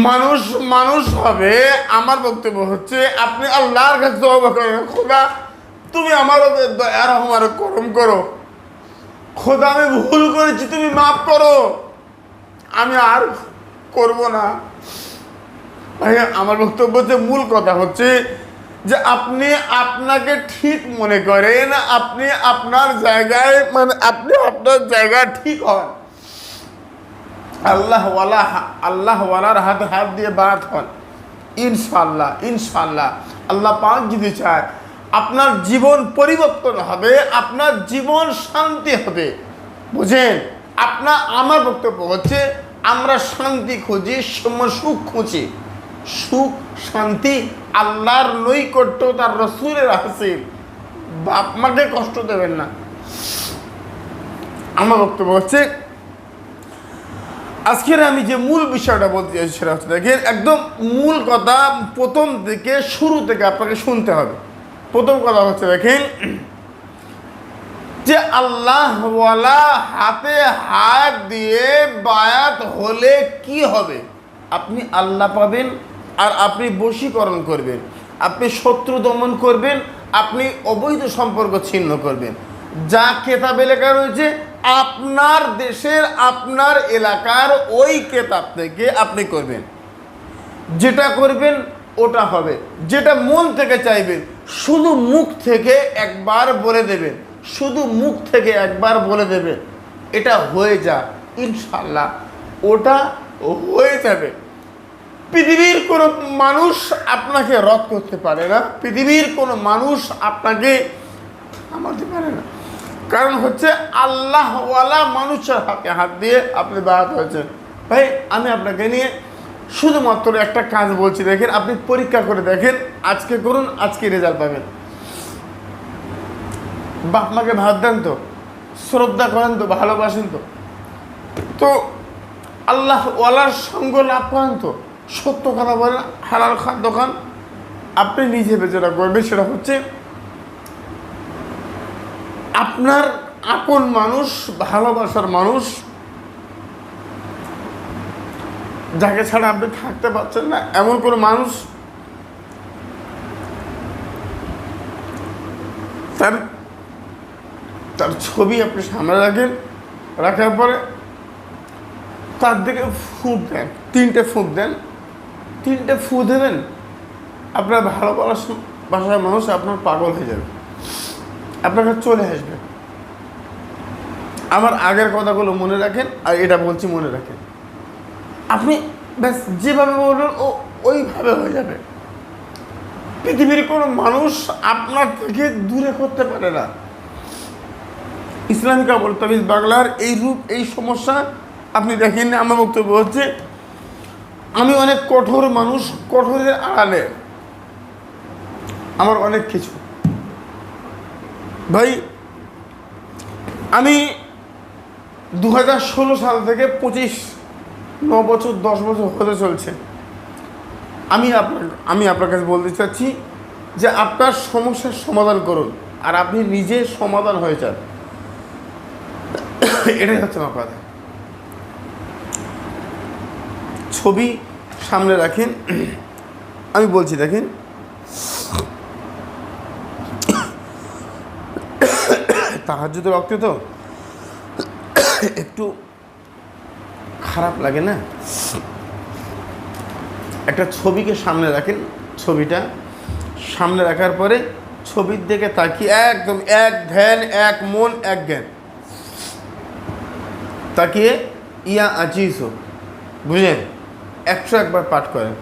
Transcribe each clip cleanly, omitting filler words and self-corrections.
মানুষ মানুষ হবে। আমার বক্তব্য হচ্ছে আপনি আল্লাহর কাছে তওবা করেন, খোদা তুমি আমার উপর দয়া রহম করম করো, খোদা আমি ভুল করেছি তুমি মাফ করো, আমি আর করব না। ভাই আমার বক্তব্য হচ্ছে, মূল কথা হচ্ছে যে আপনি আপনাকে ঠিক মনে করেন, আপনি আপনার জায়গায়, মানে আপনি আপনার জায়গায় ঠিক হন, আল্লাহওয়ালার হাতে হাত দিয়ে বাত হন, ইনশাল্লাহ ইনশাল্লাহ আল্লাহ পাক যদি চায় আপনার জীবন পরিবর্তন হবে, আপনার জীবন শান্তি হবে। বুঝেন? আমার বক্তব্য হচ্ছে আমরা শান্তি খুঁজি, সুখ খুঁজি, সুখ শান্তি আল্লাহর নৈকট্য, তার রসুলের হাসিল। বাপ মাকে কষ্ট দেবেন না। আমার বক্তব্য হচ্ছে, আজকের আমি যে মূল বিষয়টা বলতে চাইছি সেটা হচ্ছে, দেখেন একদম মূল কথা, প্রথম থেকে শুরু থেকে আপনাকে শুনতে হবে। প্রথম কথা হচ্ছে, দেখেন যে আল্লাহওয়ালা হাতে হাত দিয়ে বায়াত হলে কি হবে? আপনি আল্লাহ পাবেন, আর আপনি বশীকরণ করবেন, আপনি শত্রু দমন করবেন, আপনি অবৈধ সম্পর্ক ছিন্ন করবেন। যা কেতাবে লেখা রয়েছে আপনার দেশের, আপনার এলাকার ওই কেতাব থেকে আপনি করবেন। যেটা করবেন ওটা হবে, যেটা মন থেকে চাইবেন, শুধু মুখ থেকে একবার বলে দেবেন, শুধু মুখ থেকে একবার বলে দেবেন, এটা হয়ে যা, ইনশাল্লাহ ওটা হয়ে যাবে। পৃথিবীর কোনো মানুষ আপনাকে রদ করতে পারে না, পৃথিবীর কোনো মানুষ আপনাকে থামাতে পারে না। কারণ হচ্ছে আল্লাহওয়ালা মানুষের হাতে হাত দিয়ে আপনি বায়াত হয়েছেন। ভাই আমি আপনাকে নিয়ে শুধুমাত্র একটা কাজ বলছি, দেখেন আপনি পরীক্ষা করে দেখেন, আজকে করুন, আজকে রেজাল্ট পাবেন। বাপ মাকে ভাত দেন তো, শ্রদ্ধা করেন তো, ভালোবাসেন তো, তো আল্লাহওয়ালার সঙ্গ লাভ করেন তো, সত্য কথা বলেন, হালাল খাদ্য খান। আপনি নিজে যেটা করবেন সেটা হচ্ছে আপনার আপন মানুষ, ভালোবাসার মানুষ, যাকে ছাড়া আপনি থাকতে পারছেন না, এমন কোনো মানুষ, তার ছবি আপনি সামনে রাখেন, রাখার পরে তার দিকে ফুঁক দেন, 3টে ফুঁক দেন, 3টে ফু দেবেন, আপনার ভালোবাসার মানুষ আপনার পাগল হয়ে যাবে, আপনার কাছে চলে আসবে। আমার আগের কথাগুলো মনে রাখেন, আর এটা বলছি মনে রাখেন। আপনি ব্যাস যেভাবে বলবেন ও ওইভাবে হয়ে যাবে। পৃথিবীর কোনো মানুষ আপনার থেকে দূরে করতে পারে না। ইসলামিক আমল তাবিজ বাংলার এই রূপ, এই সমস্যা আপনি দেখেন। আমার বক্তব্য হচ্ছে, আমি অনেক কঠোর মানুষ, কঠোরের আড়ালে আমার অনেক কিছু। ভাই আমি 2016 সাল থেকে 9 বছর 10 বছর হতে চলছে। আমি আপনার কাছে বলতে চাচ্ছি যে আপনার সমস্যার সমাধান করুন, আর আপনি নিজে সমাধান হয়ে যান, এটাই হচ্ছে আমার কথা। ছবি সামনে রাখেন, আমি বলছি দেখেন, তাহাজ্জুদের রক্তে তো একটু খারাপ লাগে না? একটা ছবিকে সামনে রাখেন, ছবিটা সামনে রাখার পরে ছবির দিকে তাকিয়ে একদম এক ধ্যান, এক মন, এক জ্ঞান তাকিয়ে ইয়া আজিজ হোক, বুঝলেন, 101 বার পাঠ করেন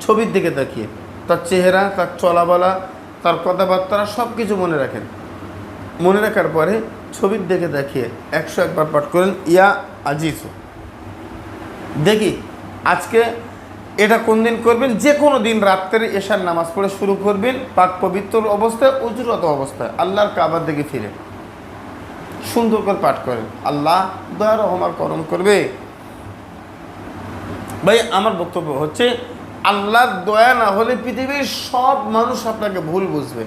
ছবির দিকে তাকিয়ে। তার চেহারা, তার চলাবলা, তার কথাবার্তা সব কিছু মনে রাখেন। মনে রাখার পরে ছবির দিকে দেখিয়ে 101 বার পাঠ করেন ইয়া আজিজ হোক। দেখি আজকে এটা কোন দিন করবেন? যে কোনো দিন রাত্রে এশার নামাজ পড়ে শুরু করবেন, পাক পবিত্র অবস্থায়, অজুরত অবস্থায় আল্লাহর কাবার দিকে ফিরে সুন্দর করে পাঠ করেন, আল্লাহ দয়া রহম করম করবে। ভাই আমার বক্তব্য হচ্ছে, আল্লাহর দয়া না হলে পৃথিবীর সব মানুষ আপনাকে ভুল বুঝবে,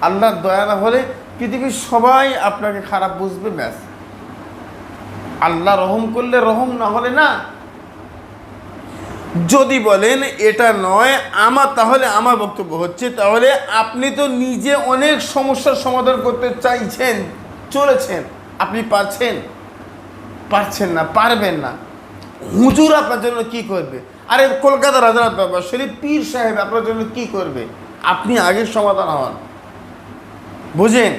আল্লাহর দয়া না হলে পৃথিবীর সবাই আপনাকে খারাপ বুঝবে। ব্যাস, আল্লাহ রহম করলে রহম, না হলে না। যদি বলেন এটা নয় তাহলে আমার বক্তব্য হচ্ছে, তাহলে আপনি তো নিজে অনেক সমস্যার সমাধান করতে চাইছেন, চলেছেন, আপনি পারছেন না, পারবেন না। হুজুর আপনার জন্য কি করবে? আরে কলকাতার হাজরাত বাবা শরীফ পীর সাহেব আপনার জন্য কি করবে? আপনি আগে সমাধান হন। বুঝেন,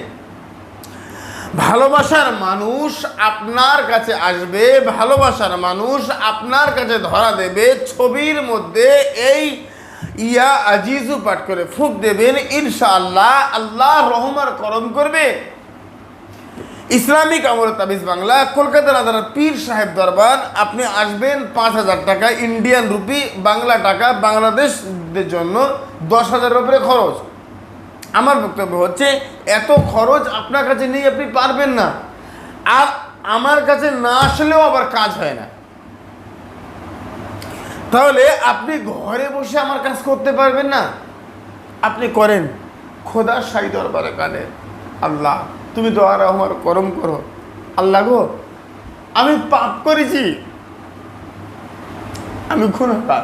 ভালোবাসার মানুষ আপনার কাছে আসবে, ভালোবাসার মানুষ আপনার কাছে ধরা দেবে, ছবির মধ্যে এই ইয়া আজিজু পাঠ করে ফুঁক দেবেন, ইনশাআল্লাহ আল্লাহ রহমার করম করবে। ইসলামিক আমল তাবিজ বাংলা, কলকাতার আদালত পীর সাহেব দরবার। আপনি আসবেন 5,000 টাকা ইন্ডিয়ান রুপি, বাংলা টাকা, বাংলাদেশদের জন্য 10,000 উপরে খরচ। আমার বক্তব্য হচ্ছে এত খরচ আপনার কাছে নেই, আপনি পারবেন না। আর আমার কাছে না আসলেও আবার কাজ হয় না। তাহলে আপনি ঘরে বসে আমার কাজ করতে পারবেন না? আপনি করেন, খোদার সাই দরবারে কানে, আল্লাহ তুমি দোয়া আমার করম করো। আল্লাহ গো, আমি পাপ করেছি, আমি গুনাহগার,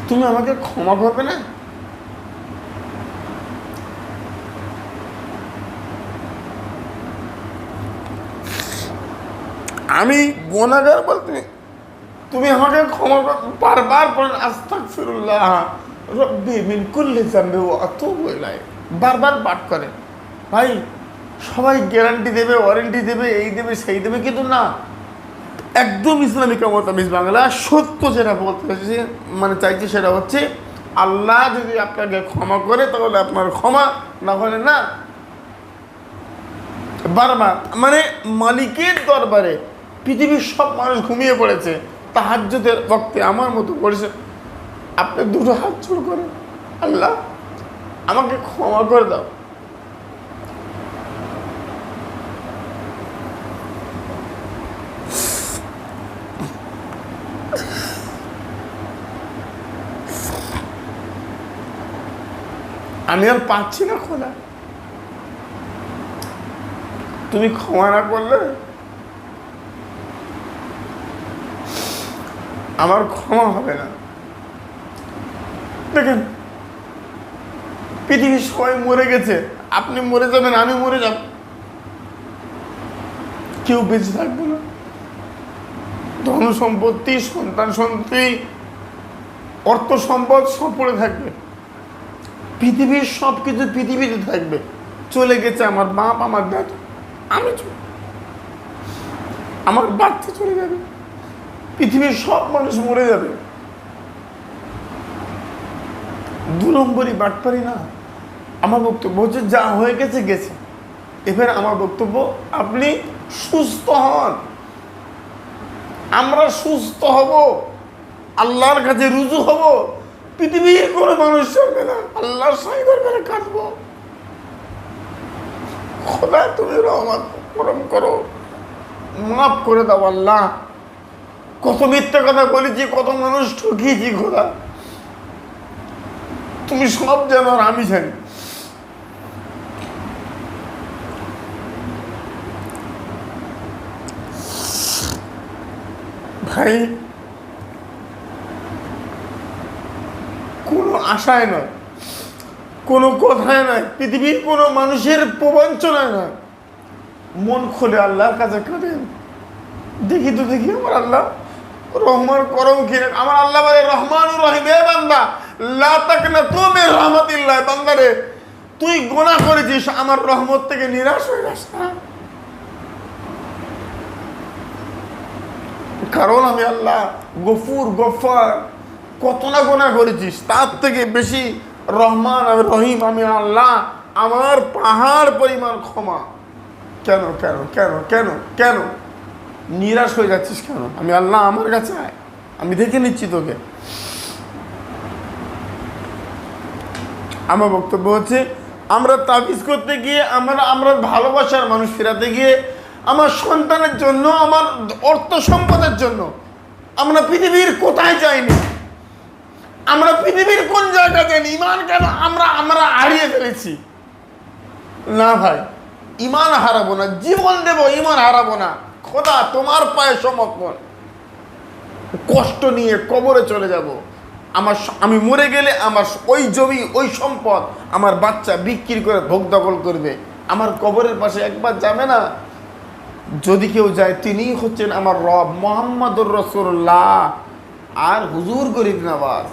তুমি আমাকে ক্ষমা করবে না? আমি গুনাহগার বলতে তুমি আমাকে ক্ষমা কর। বারবার পড়েন আস্তাগফিরুল্লাহ রব্বি মিন কুল্লি যামবি ওয়া আতুবু ইলাইহি, বারবার পাঠ করে। ভাই সবাই গ্যারান্টি দেবে, ওয়ারেন্টি দেবে, এই দেবে সেই দেবে, কিন্তু না, একদম ইসলামিক আমল তাবিজ বাংলা সত্য যেটা বলতে চাইছি সেটা হচ্ছে, আল্লাহ যদি আপনাকে ক্ষমা করে তাহলে আপনার ক্ষমা, না হলে না। বারবার মালিকের দরবারে পৃথিবীর সব মানুষ ঘুমিয়ে পড়েছে, তাহাজ্জুদের ওয়াক্তে আমার মতো পড়েছে, আপনি দুটো হাত জোড় করেন, আল্লাহ আমাকে ক্ষমা করে দাও। আমি আর পাচ্ছি না খোদা, তুমি ক্ষমা না করলে আমার ক্ষমা হবে না। দেখেন পৃথিবীর সবাই মরে গেছে, আপনি মরে যাবেন, আমি মরে যাব, কেউ বেঁচে থাকবে না। ধন সম্পত্তি, সন্তান সন্ততি, অর্থ সম্পদ সব পড়ে থাকবে, পৃথিবীর সব কিছু পৃথিবীতে থাকবে। চলে গেছে আমার বাপ, আমার দাদু, আমি আমার বাচ্চা চলে যাবে, পৃথিবীর সব মানুষ মরে যাবে। 2 নম্বরই বাটপারি না। আমার বক্তব্য হচ্ছে যা হয়ে গেছে গেছে। এবার আমার বক্তব্য, আপনি সুস্থ হন, আমরা সুস্থ হব, আল্লাহর কাছে রুজু হব, পৃথিবীর কোনো মানুষ চলবে না, আল্লাহর সাই দরবারে কাঁদবো, খোদা তুমি রহমত করম করো, মাফ করে দাও আল্লাহ। কত মিথ্যা কথা বলেছি, কত মানুষ ঠকিয়েছি, খোদা তুমি সব জানো আর আমি জানি। ভাই কোনো আশায় নয়, কোনো কথায় নয়, পৃথিবীর কোনো মানুষের প্রবঞ্চনায় নয়, মন খুলে আল্লাহর কাছে কাঁদেন। দেখি তো দেখি আমার আল্লাহ রহমান করম কিনে। আমার আল্লাহ বলে রহমানুর রহিম, এ বান্দা লা তাকনাতু মির রাহমাতিল্লাহ, বান্দারে তুই গুনাহ করেছিস, আমার রহমত থেকে নিরাশ হয়ে যাস না, কারণ আমি আল্লাহ গফুর গফফার। কত না গুনাহ করেছিস, তার থেকে বেশি রহমান আর রহিম আমি আল্লাহ, আমার পাহাড় পরিমাণ ক্ষমা। কেন কেন কেন কেন কেন নিরাশ হয়ে যাচ্ছিস কেন? আমি আল্লাহ, আমার কাছে আয়, আমি দেখে নিচ্ছি তোকে। আমার বক্তব্য হচ্ছে, আমরা তাবিজ করতে গিয়ে, আমরা ভালোবাসার মানুষ ফেরাতে গিয়ে, আমার সন্তানের জন্য, আমার অর্থ সম্পদের জন্য আমরা পৃথিবীর কোথায় যাইনি, আমরা পৃথিবীর কোন জায়গায় যাইনি, ইমান কেন আমরা হারিয়ে ফেলেছি। না ভাই, ইমান হারাবো না, জীবন দেব, ইমান হারাবো না। খোদা তোমার পায়ে সমর্পণ। কষ্ট নিয়ে কবরে চলে যাব। আমি মরে গেলে আমার ওই জমি, ওই সম্পদ আমার বাচ্চা বিক্রি করে ভোগ দখল করবে। আমার কবরের পাশে একবার যাবে না? যদি কেউ যায়, তিনিই হচ্ছেন আমার রব মুহাম্মদুর রাসূলুল্লাহ আর হুজুর গরিব নওয়াজ।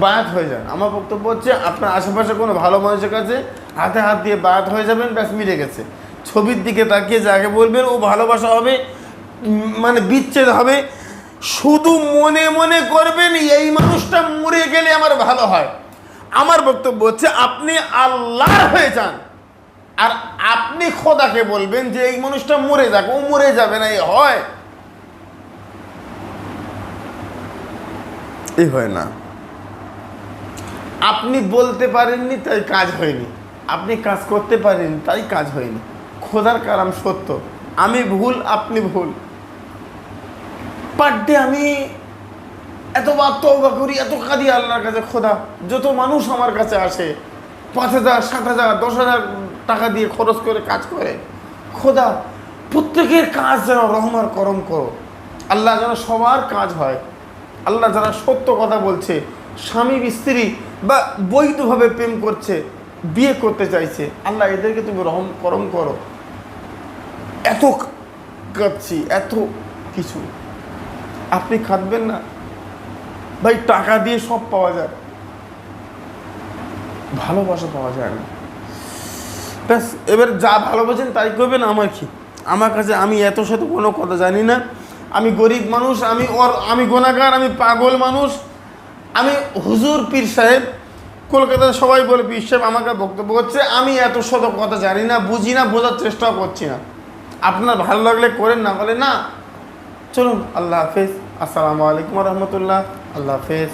বায়াত হয়ে যান। আমার বক্তব্য হচ্ছে, আপনার আশেপাশে কোনো ভালো মানুষের কাছে হাতে হাত দিয়ে বায়াত হয়ে যাবেন, ব্যাস মিলে গেছে। ছবির দিকে তাকিয়ে যাকে বলবেন ও ভালোবাসা হবে, মানে বিচ্ছেদ হবে। শুধু মনে মনে করবেন এই মানুষটা মরে গেলে আমার ভালো হয়। আমার বক্তব্য হচ্ছে, আপনি আল্লাহর হয়ে যান আর আপনি খোদাকে বলবেন যে এই মানুষটা মরে যাক, ও মরে যাবে না। এই হয়? এই হয় না। আপনি বলতে পারেননি তাই কাজ হয়নি, আপনি কাজ করতে পারেননি তাই কাজ হয়নি। খোদার কালাম সত্য, আমি ভুল, আপনি ভুল। পার ডে আমি এতবার তওবা করি, এত কাঁদি আল্লাহর কাছে, খোদা যত মানুষ আমার কাছে আসে 5,000, 60,000, 10,000 টাকা দিয়ে খরচ করে কাজ করে, খোদা প্রত্যেকের কাজ যেন রহমার করম করো। আল্লাহ যেন সবার কাজ হয়। আল্লাহ যারা সত্য কথা বলছে, স্বামী স্ত্রী বা বৈধভাবে প্রেম করছে, বিয়ে করতে চাইছে, আল্লাহ এদেরকে তুমি রহম করম করো। এত কাঁদছি, এত কিছু, আপনি কাঁদবেন না? ভাই টাকা দিয়ে সব পাওয়া যায়, ভালোবাসা পাওয়া যায় না। ব্যাস এবার যা ভালোবাসেন তাই করবেন। আমার কি, আমার কাছে, আমি এত সাথে কোনো কথা জানি না। আমি গরিব মানুষ, আমি গুনাহগার, আমি পাগল মানুষ। আমি হুজুর পীর সাহেব, কলকাতায় সবাই বলে পীর সাহেব। আমাকে বক্তব্য হচ্ছে, আমি এত শত কথা জানি না, বুঝি না, বোঝার চেষ্টাও করছি না। আপনার ভালো লাগলে করেন, না বলে না। চলুন, আল্লাহ হাফেজ। আসসালামু আলাইকুম রহমতুল্লাহ। আল্লাহ হাফেজ।